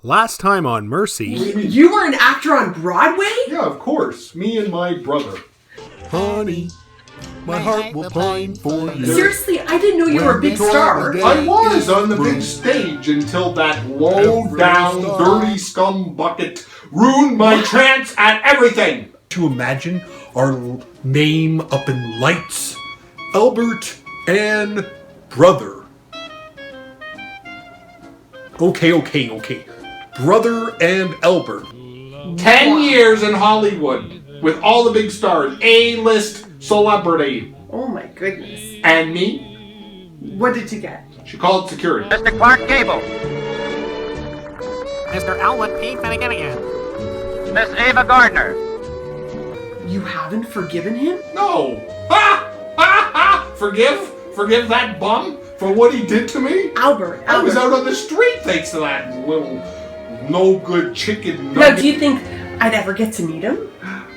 Last time on M.E.R.C.Y. You were an actor on Broadway? Yeah, of course. Me and my brother. Honey, my heart will pine for you. Seriously, I didn't know you were a big star. I was on the big stage until that low-down, dirty scum bucket ruined my chance at everything. To imagine our name up in lights. Albert and brother. Okay. Brother and Albert. 10 years in Hollywood with all the big stars, A-list celebrity. Oh my goodness. And me? What did you get? She called security. Mr. Clark Gable. Mr. Elwood P. Finnegan. Miss Ava Gardner. You haven't forgiven him? No. Forgive that bum for what he did to me? Albert. I was out on the street thanks to that little no-good chicken Now, do you think I'd ever get to meet him?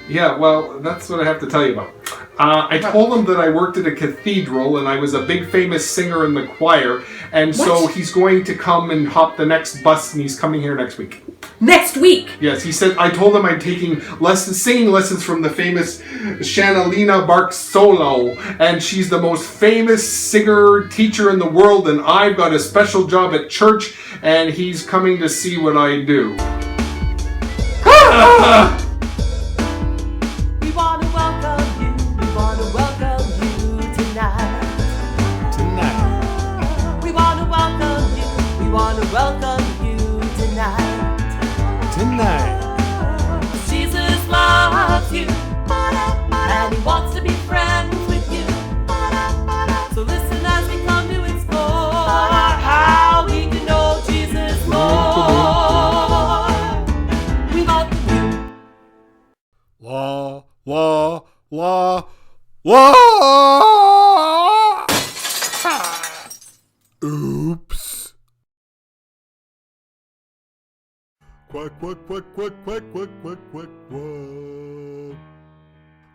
Yeah, well, that's what I have to tell you about. I told him that I worked at a cathedral and I was a big famous singer in the choir, and so he's going to come and hop the next bus, and he's coming here next week. Next week? Yes, he said, I told him I'm taking singing lessons from the famous Shanalina Barksolo, and she's the most famous singer teacher in the world, and I've got a special job at church, and he's coming to see what I do. We want to welcome you tonight. We want to welcome you tonight. Jesus loves you, and he wants to be friends with you. So listen as we come to explore how we can know Jesus more. We welcome you. Oops. Quack.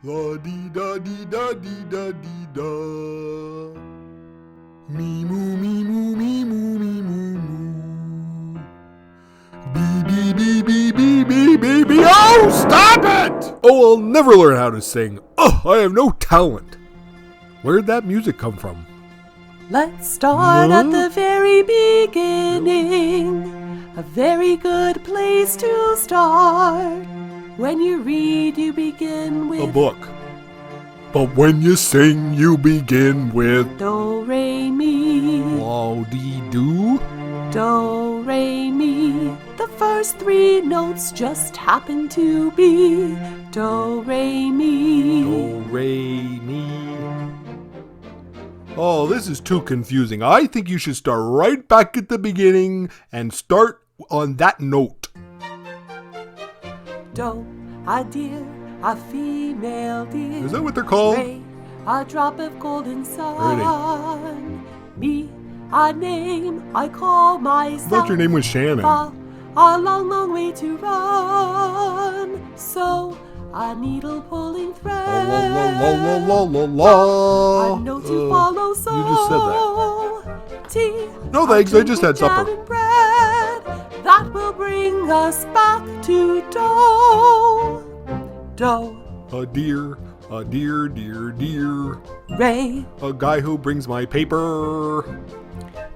La dee da dee da dee da dee da. Me moo me moo me moo me moo moo. Bee. Oh, stop it! Oh, I'll never learn how to sing. Oh, I have no talent. Where'd that music come from? Let's start at the very beginning. A very good place to start. When you read, you begin with A book. But when you sing, you begin with Do, Re, Mi. La dee do. Do, Re, Mi. The first three notes just happen to be Do, Re, Mi. Do, re, mi. Oh, this is too confusing. I think you should start right back at the beginning and start on that note. Do, a deer, a female deer. Is that what they're called? Re, a drop of golden sun. Me, a name I call I myself. thought your name was Shannon. Fa, a long way to run. So, a needle pulling thread. La. A note to follow, so You just said that. T. No thanks, I just had supper. And bread. That will bring us back to Do. Do. A deer. Re. A guy who brings my paper.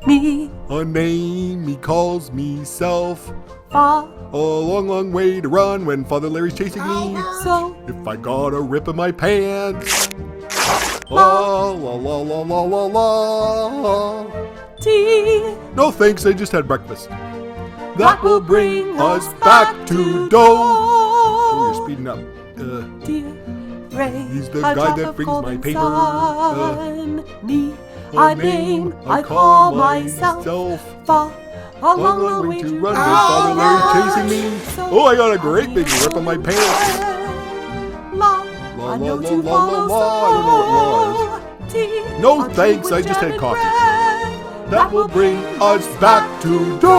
Me. A name he calls meself. Fa. A long way to run when Father Larry's chasing me. So. If I got a rip in my pants. La. T. No thanks, I just had breakfast. That will bring us back to Do. Oh, you're speeding up. Dear Ray, He's the a guy drop that of brings my golden paper. sun. Me, a name I call myself. Fa, a long way to run. With Father Larry chasing me. Oh, I got a great big rip on my pants. La, La, a note la, to la, follow. la, la. I don't know T, No a thanks, drink I with just jam had and coffee. bread. That will bring us back to Do.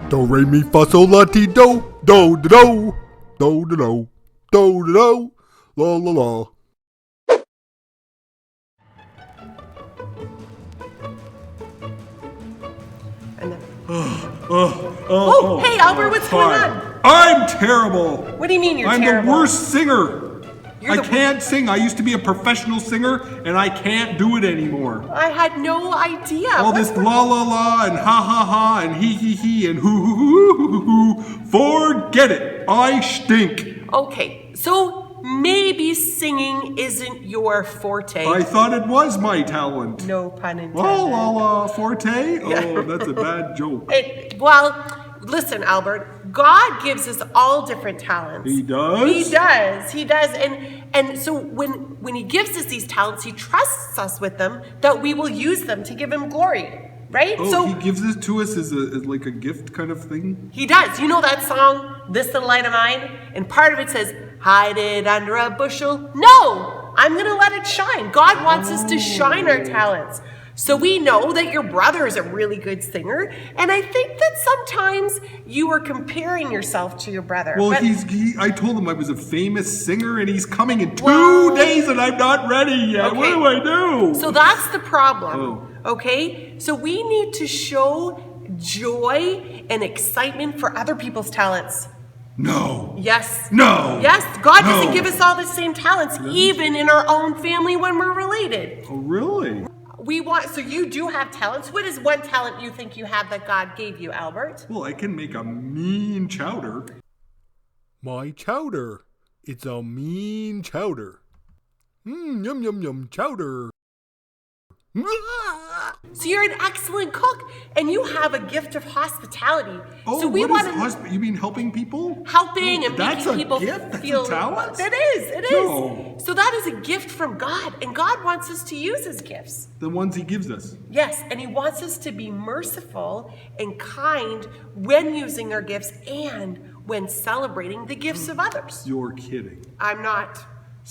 Do, re, mi, fa, sol, la, ti, do. Do, do, do. Do, do, do. Do, do, do. La, la, la. And then Oh, hey, Albert, what's going Hi. on? I'm terrible. What do you mean you're I'm terrible? the worst singer. You're I the- can't sing. I used to be a professional singer, and I can't do it anymore. I had no idea. All What's this la la la and ha ha ha and he and hoo hoo hoo hoo hoo. Forget it. I stink. Okay, so maybe singing isn't your forte. I thought it was my talent. No pun intended. La la la forte? Oh, that's a bad joke. Well, listen, Albert, God gives us all different talents. He does? He does. And so when he gives us these talents, he trusts us with them that we will use them to give him glory. Right? Oh, so he gives this to us as like a gift kind of thing? he does. You know that song, This Little Light of Mine? And part of it says, hide it under a bushel. No! I'm going to let it shine. God wants us to shine our talents. So we know that your brother is a really good singer, and I think that sometimes you are comparing yourself to your brother. Well, but- I told him I was a famous singer, and he's coming in 2 Well- days, and I'm not ready yet. Okay. What do I do? So that's the problem. Oh. Okay? So we need to show joy and excitement for other people's talents. No. Yes. No. Yes. God No. doesn't give us all the same talents, even in our own family when we're related. Oh, really? So you do have talents. What is one talent you think you have that God gave you, Albert? Well, I can make a mean chowder. My chowder. It's a mean chowder. Yum yum yum chowder. So you're an excellent cook, and you have a gift of hospitality. Oh, so we what want is to you mean helping people? helping and That's making a people gift? That's feel a talent? It is. It is. No. So that is a gift from God, and God wants us to use His gifts. The ones he gives us. Yes, and He wants us to be merciful and kind when using our gifts and when celebrating the gifts of others. You're kidding. I'm not.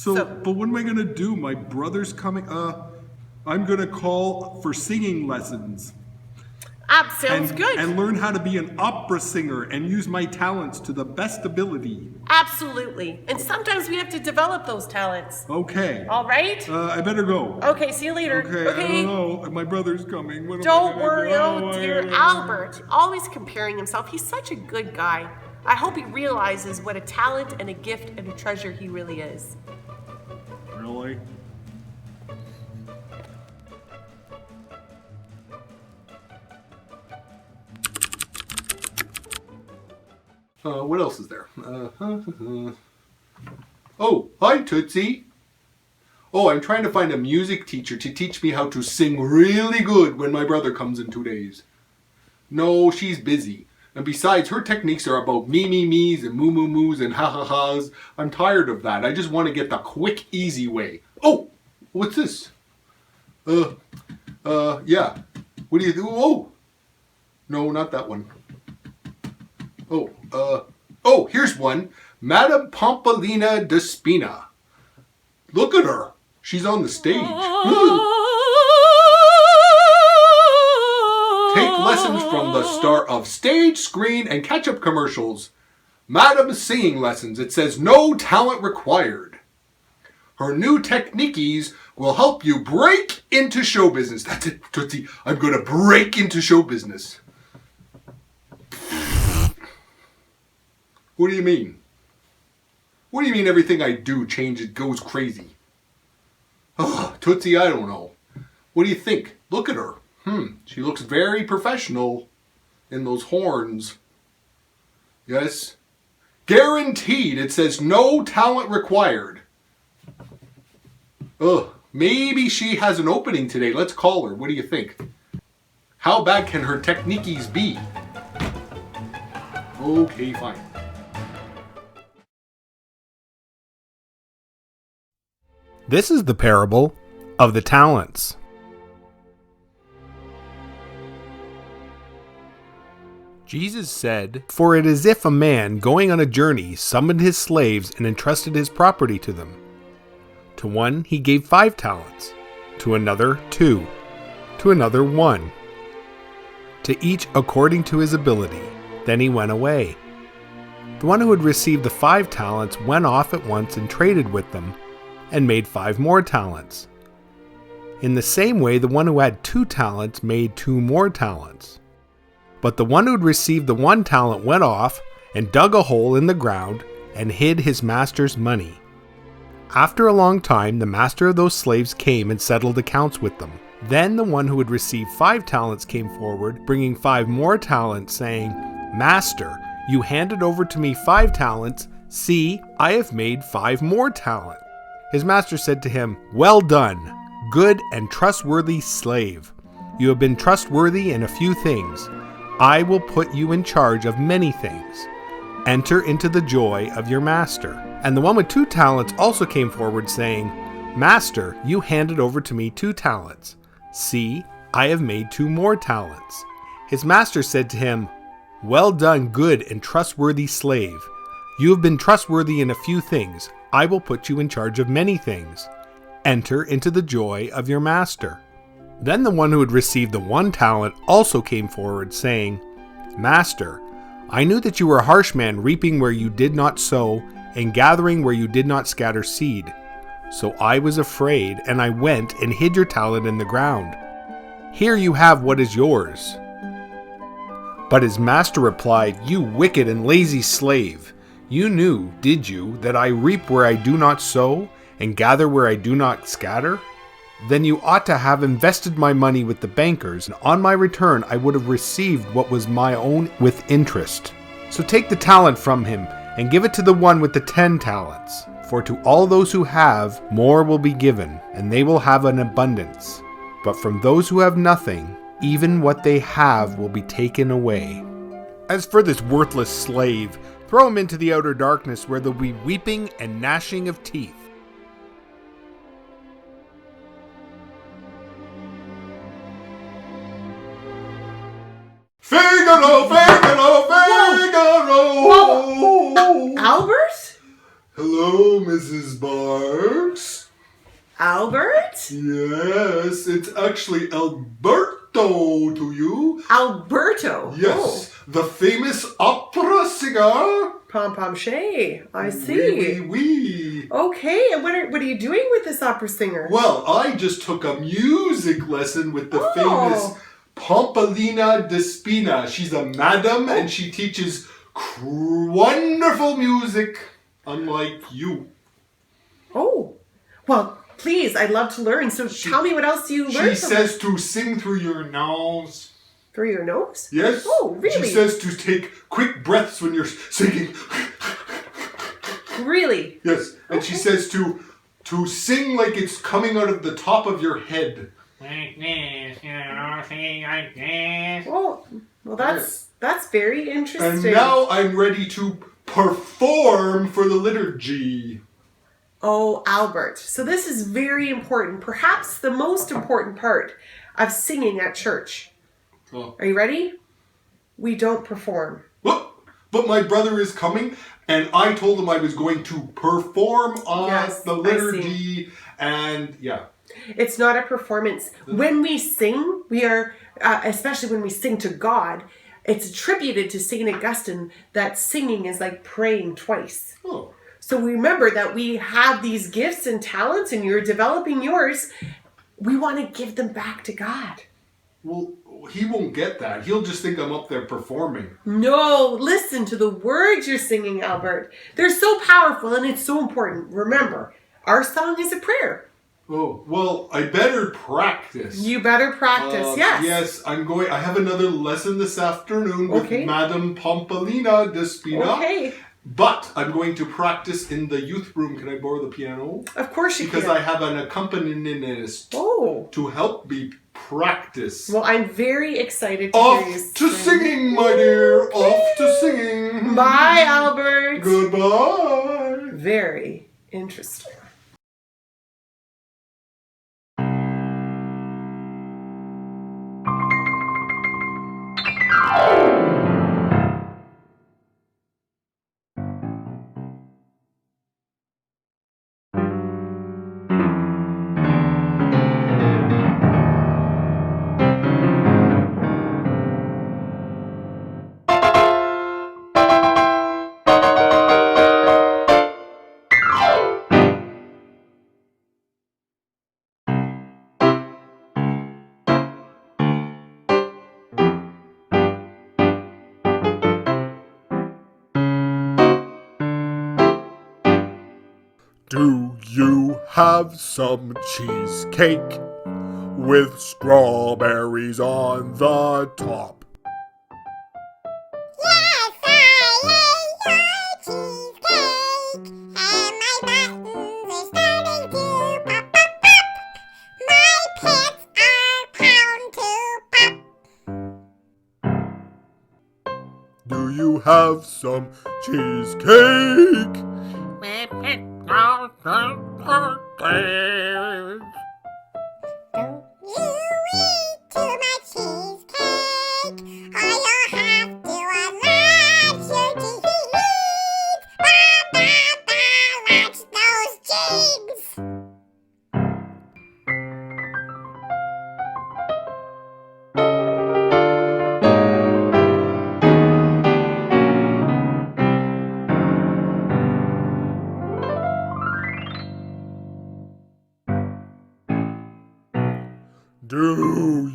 But what am I gonna do? My brother's coming. I'm gonna call for singing lessons. Sounds good. And learn how to be an opera singer and use my talents to the best ability. Absolutely. And sometimes we have to develop those talents. Okay. All right? I better go. Okay, see you later. Okay, I don't know. My brother's coming. What am I Don't gonna worry, do? oh dear. Albert, always comparing himself. He's such a good guy. I hope he realizes what a talent and a gift and a treasure he really is. Really? What else is there? Oh, hi, Tootsie. Oh, I'm trying to find a music teacher to teach me how to sing really good when my brother comes in 2 days. No, she's busy. And besides, her techniques are about me's and moo-moo-moos and ha-ha-has. I'm tired of that. I just want to get the quick, easy way. Oh, what's this? Yeah. What do you do? Oh! No, not that one. Oh, here's one. Madame Pompolina Despina. Look at her. She's on the stage. Take lessons from the star of stage, screen, and catch-up commercials. Madame's singing lessons. It says no talent required. Her new techniques will help you break into show business. That's it, Tootsie. I'm going to break into show business. What do you mean? What do you mean everything I do changes, goes crazy? Oh, Tootsie, I don't know. What do you think? Look at her. She looks very professional in those horns. Yes. Guaranteed. It says no talent required. Maybe she has an opening today. Let's call her. What do you think? How bad can her techniques be? Okay, fine. This is the parable of the talents. Jesus said, "For it is if a man going on a journey summoned his slaves and entrusted his property to them. To one he gave 5 talents, to another 2, to another 1, to each according to his ability. Then he went away. The one who had received the 5 talents went off at once and traded with them, and made 5 more talents. In the same way, the one who had 2 talents made 2 more talents. But the one who had received the 1 talent went off and dug a hole in the ground and hid his master's money. After a long time, the master of those slaves came and settled accounts with them. Then the one who had received 5 talents came forward, bringing 5 more talents, saying, Master, you handed over to me 5 talents. See, I have made 5 more talents. His master said to him, Well done, good and trustworthy slave. You have been trustworthy in a few things. I will put you in charge of many things. Enter into the joy of your master. And the one with 2 talents also came forward, saying, Master, you handed over to me 2 talents. See, I have made 2 more talents. His master said to him, Well done, good and trustworthy slave. You have been trustworthy in a few things. I will put you in charge of many things. Enter into the joy of your master. Then the one who had received the 1 talent also came forward, saying, Master, I knew that you were a harsh man, reaping where you did not sow, and gathering where you did not scatter seed. So I was afraid, and I went and hid your talent in the ground. Here you have what is yours. But his master replied, You wicked and lazy slave! You knew, did you, that I reap where I do not sow, and gather where I do not scatter? Then you ought to have invested my money with the bankers, and on my return I would have received what was my own with interest. So take the talent from him, and give it to the one with the 10 talents. For to all those who have, more will be given, and they will have an abundance. But from those who have nothing, even what they have will be taken away. As for this worthless slave, throw him into the outer darkness, where there will be weeping and gnashing of teeth. Figaro, Figaro, Figaro! Whoa. Albert? Hello, Mrs. Barks. Albert? Yes, it's actually Alberto to you. Alberto? Yes, the famous opera singer. Pom Pom Shay, I see. Oui, oui, oui. Okay, and what are you doing with this opera singer? Well, I just took a music lesson with the Oh. famous Pompolina Despina. She's a madam and she teaches wonderful music, unlike you. Oh, well, please, I'd love to learn. So tell me what else you learned. She says to sing through your nose. Through your nose? Yes. Oh, really? She says to take quick breaths when you're singing. Really? Yes. And she says to sing like it's coming out of the top of your head. Like this, singing like this. Well, that's very interesting. And now I'm ready to perform for the liturgy. Oh, Albert. So this is very important. Perhaps the most important part of singing at church. Oh. Are you ready? We don't perform. What? But my brother is coming, and I told him I was going to perform on the liturgy, and yeah. It's not a performance. When we sing, we are, especially when we sing to God, it's attributed to St. Augustine that singing is like praying twice. Oh. So remember that we have these gifts and talents, and you're developing yours. We want to give them back to God. Well, he won't get that. He'll just think I'm up there performing. No, listen to the words you're singing, Albert. They're so powerful and it's so important. Remember, our song is a prayer. Oh, well, I better practice. You better practice, yes. Yes, I have another lesson this afternoon with Madame Pompolina Despina. Okay. But I'm going to practice in the youth room. Can I borrow the piano? Of course you can. Because I have an accompanist to help me practice. Well, I'm very excited to hear you Off to singing, my dear. Off to singing. Bye, Albert. Goodbye. Very interesting. Do you have some cheesecake with strawberries on the top? Yes, I ate your cheesecake, and my buttons are starting to pop, pop, pop. My pants are bound to pop. Do you have some cheesecake? Don't you eat too much cheesecake, or you'll have to enlarge your teeth. Ba, ba, ba, watch those jigs. Do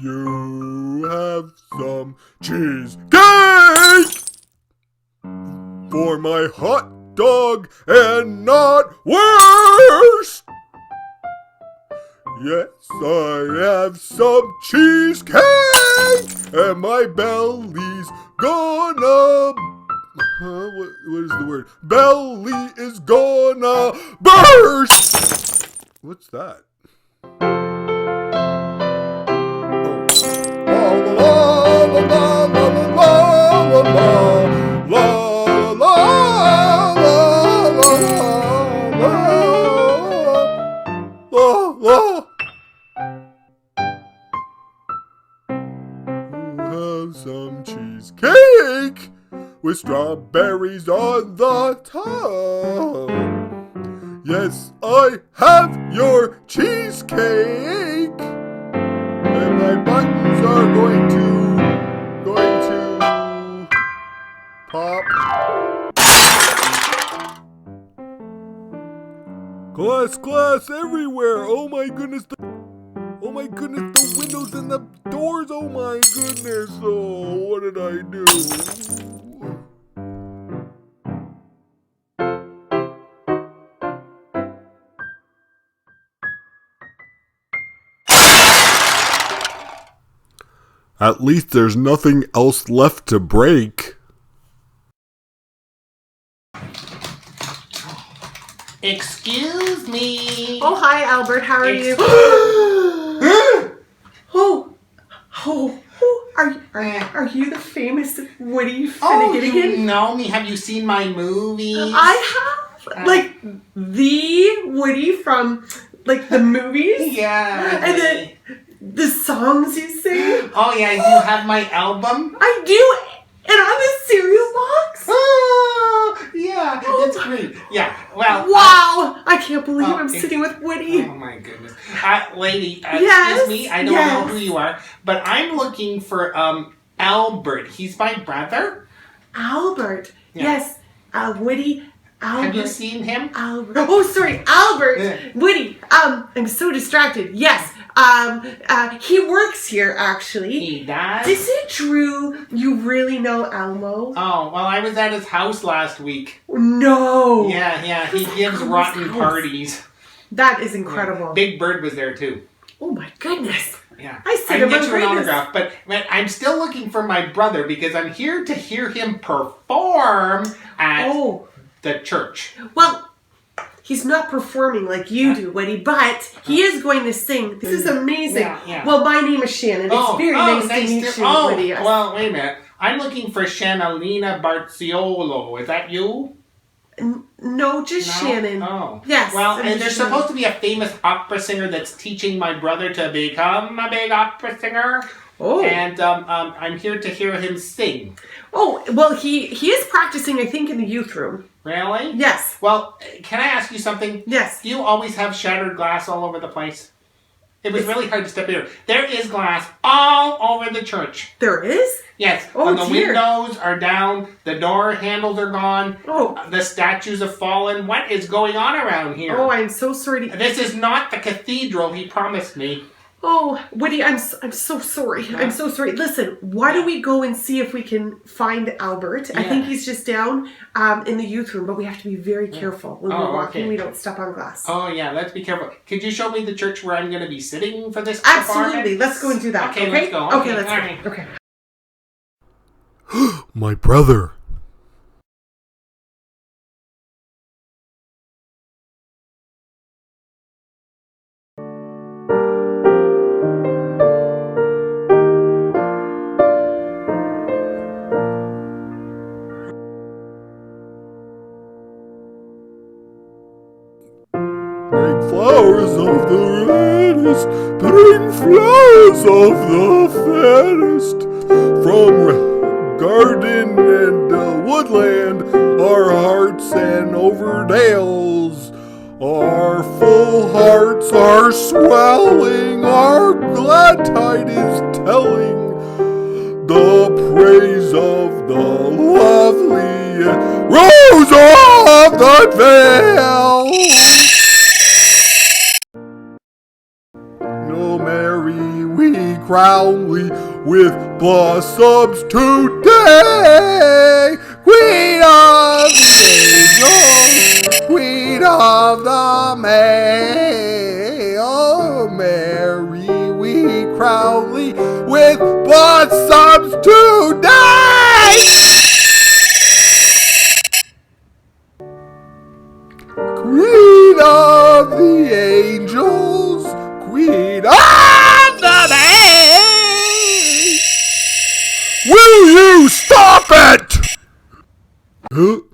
you have some cheesecake for my hot dog and not worse? Yes, I have some cheesecake and my belly's gonna... what is the word? Belly is gonna burst! What's that? Have some cheesecake with strawberries on the top. Yes, I have your cheesecake. And my buttons are going to pop. Glass everywhere. Oh my goodness. The windows and the doors. Oh my goodness. Oh, what did I do? At least there's nothing else left to break. Excuse me. Oh, hi, Albert. How are you? Are you the famous Woody Finnegan? You know me. Have you seen my movies? I have. Like, the Woody from, like, the movies? Yeah. And then the songs you sing? Oh, yeah. You have my album? I do. And on the cereal box? Oh, yeah. It's great. Yeah. Well. Wow. I can't believe I'm sitting with Woody. Oh, my goodness. Lady, Yes, excuse me. I don't know who you are, but I'm looking for Albert. He's my brother. Albert. Yeah. Yes. Woody. Albert. Have you seen him? Albert. Oh, sorry, Albert. Yeah. Woody. I'm so distracted. Yes. He works here actually. He does? Is it true you really know Elmo? Oh, well, I was at his house last week. No. Yeah. He gives rotten parties. That is incredible. Yeah. Big Bird was there too. Oh my goodness. Yeah. I can said get you an autograph, but I'm still looking for my brother because I'm here to hear him perform at the church. Well, he's not performing like you do, Woody, but he is going to sing. This is amazing. Yeah. Well, my name is Shannon. It's very nice to meet you, Woody. Well, wait a minute. I'm looking for Shannalina Barziolo. Is that you? No, just Shannon. Oh. Yes. Well, and there's supposed to be a famous opera singer that's teaching my brother to become a big opera singer. Oh. And I'm here to hear him sing. Oh, well, he is practicing, I think, in the youth room. Really? Yes. Well, can I ask you something? Yes. Do you always have shattered glass all over the place? It was really hard to step here. There is glass all over the church. There is? Yes. Oh, the windows are down. The door handles are gone. Oh. The statues have fallen. What is going on around here? Oh, I'm so sorry. This is not the cathedral he promised me. Oh, Woody, I'm so sorry. I'm so sorry. Listen, why don't we go and see if we can find Albert? I think he's just down in the youth room, but we have to be very careful when we're walking. We don't step on glass. Oh, yeah, let's be careful. Could you show me the church where I'm going to be sitting for this Absolutely. Let's go and do that. Okay, let's go. Okay, let's go. Okay. My brother. Bring flowers of the reddest, bring flowers of the fairest. From garden and woodland, our hearts and over dales. Our full hearts are swelling, our glad tide is telling the praise of the lovely Rose of the Vale. No merry we crownly with blossoms today, Queen of the angels, Queen of the May. Oh, merry we crownly with blossoms today. Queen of the angels, Queen of the May. Will you stop it? Whew.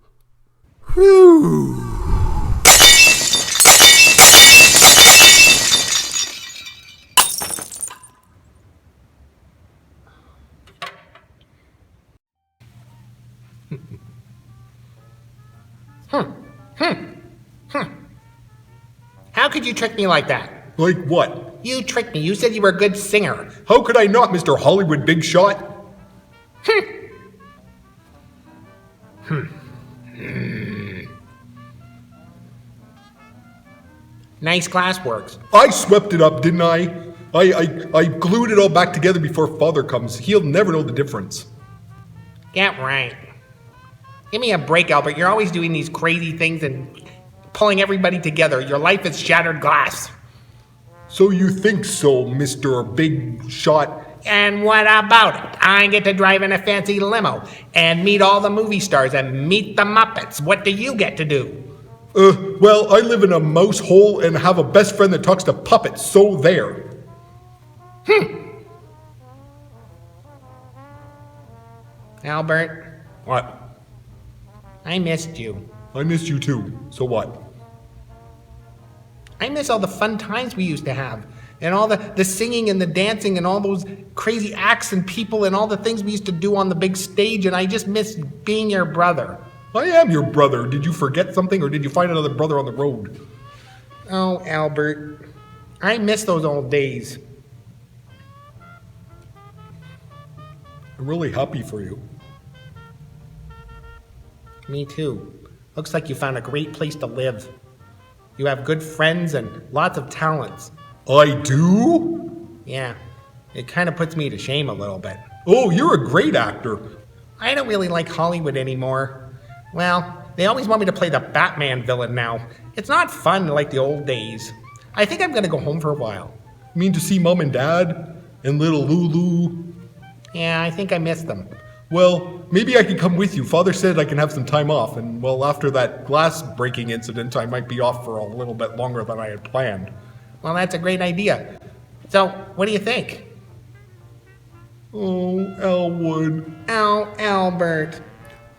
How could you trick me like that? Like what? You tricked me. You said you were a good singer. How could I not, Mr. Hollywood Big Shot? Nice glassworks. I swept it up, didn't I? I glued it all back together before Father comes. He'll never know the difference. Get right. Give me a break, Albert. You're always doing these crazy things and pulling everybody together. Your life is shattered glass. So you think so, Mr. Big Shot? And what about it? I get to drive in a fancy limo and meet all the movie stars and meet the Muppets. What do you get to do? Well, I live in a mouse hole and have a best friend that talks to puppets, so there. Albert, What? I missed you. I missed you too, so what? I miss all the fun times we used to have. And all the singing and the dancing and all those crazy acts and people and all the things we used to do on the big stage. And I just miss being your brother. I am your brother. Did you forget something or did you find another brother on the road? Oh, Albert, I miss those old days. I'm really happy for you. Me too. Looks like you found a great place to live. You have good friends and lots of talents. I do? Yeah, it kind of puts me to shame a little bit. Oh, you're a great actor. I don't really like Hollywood anymore. Well, they always want me to play the Batman villain now. It's not fun like the old days. I think I'm gonna go home for a while. You mean to see Mom and Dad and little Lulu? Yeah, I think I miss them. Well, maybe I can come with you. Father said I can have some time off, and well, after that glass breaking incident, I might be off for a little bit longer than I had planned. Well, that's a great idea. So, what do you think? Oh, Elwood. Oh, Albert.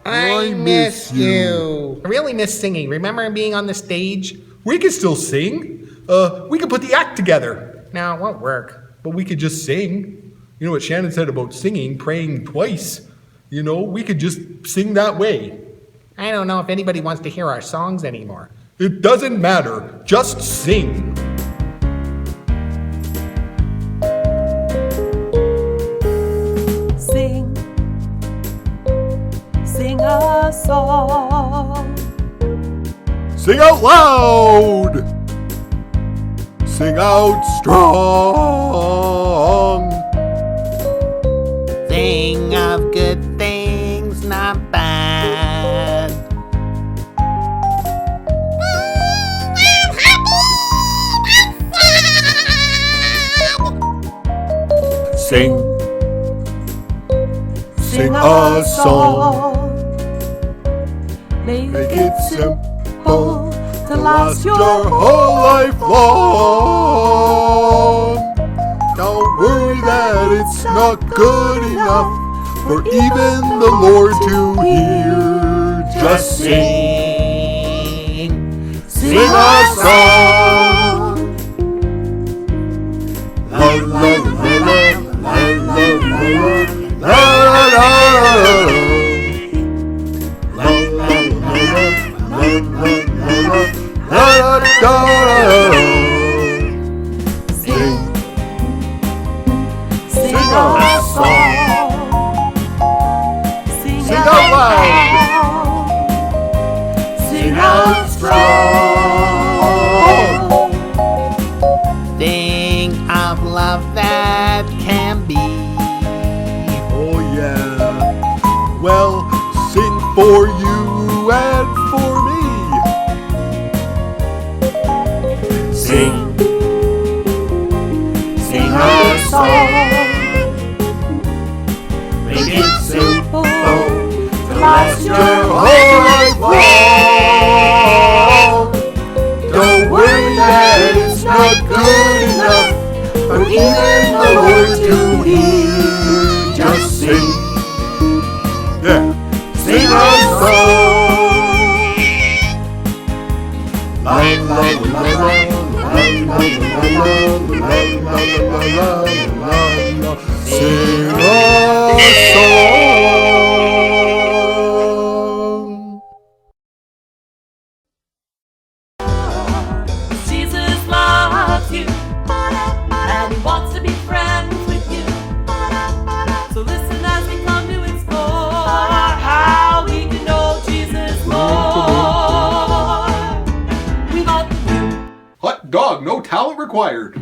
I miss you. I really miss singing. Remember being on the stage? We can still sing. We can put the act together. No, it won't work. But we could just sing. You know what Shannon said about singing, praying twice? You know, we could just sing that way. I don't know if anybody wants to hear our songs anymore. It doesn't matter. Just sing. Sing, sing a song. Sing out loud! Sing out strong. Sing of good things, not bad. Sing. Sing a song. Make Make it it simple to last your whole life long. Don't worry that it's not good enough for even the Lord to hear. Just sing. Sing a song. La la la la la la la la la Sing. Sing a song. Sing Sing out loud. Sing out strong. Think of love that can be. Oh yeah. Well, sing for you and for me. Sing. Sing a song. Make it simple to last your whole life long. Don't worry that it's not good enough for even the Lord to hear. Just sing. Yeah. Sing a song. La la la la la la la la la. Sing a song. Jesus loves you, and he wants to be friends with you. So listen as we come to explore how we can know Jesus more. We got the Hot dog, no talent required.